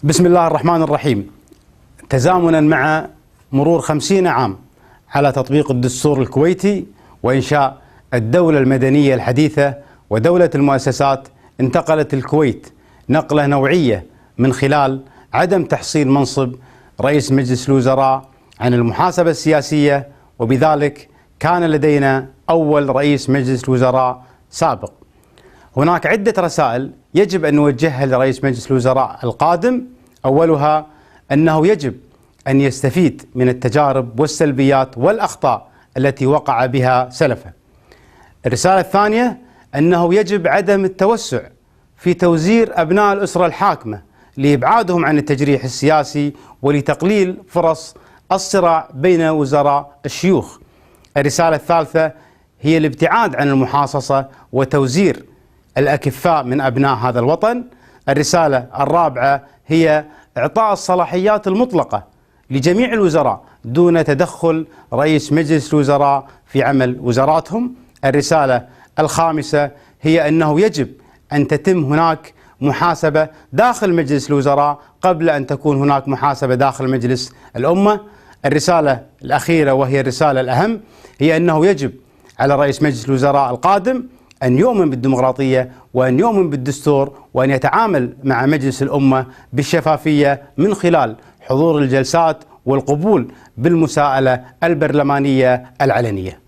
بسم الله الرحمن الرحيم. تزامنا مع مرور 50 عام على تطبيق الدستور الكويتي وإنشاء الدولة المدنية الحديثة ودولة المؤسسات، انتقلت الكويت نقلة نوعية من خلال عدم تحصيل منصب رئيس مجلس الوزراء عن المحاسبة السياسية، وبذلك كان لدينا أول رئيس مجلس الوزراء سابق. هناك عدة رسائل يجب أن نوجهها لرئيس مجلس الوزراء القادم. أولها أنه يجب أن يستفيد من التجارب والسلبيات والأخطاء التي وقع بها سلفه. الرسالة الثانية أنه يجب عدم التوسع في توزير أبناء الأسرة الحاكمة لإبعادهم عن التجريح السياسي ولتقليل فرص الصراع بين وزراء الشيوخ. الرسالة الثالثة هي الابتعاد عن المحاصصة وتوزير الأكفاء من أبناء هذا الوطن. الرسالة الرابعة هي إعطاء الصلاحيات المطلقة لجميع الوزراء دون تدخل رئيس مجلس الوزراء في عمل وزاراتهم. الرسالة الخامسة هي أنه يجب أن تتم هناك محاسبة داخل مجلس الوزراء قبل أن تكون هناك محاسبة داخل مجلس الأمة. الرسالة الأخيرة وهي الرسالة الأهم هي أنه يجب على رئيس مجلس الوزراء القادم أن يؤمن بالديمقراطية وأن يؤمن بالدستور وأن يتعامل مع مجلس الأمة بالشفافية من خلال حضور الجلسات والقبول بالمساءلة البرلمانية العلنية.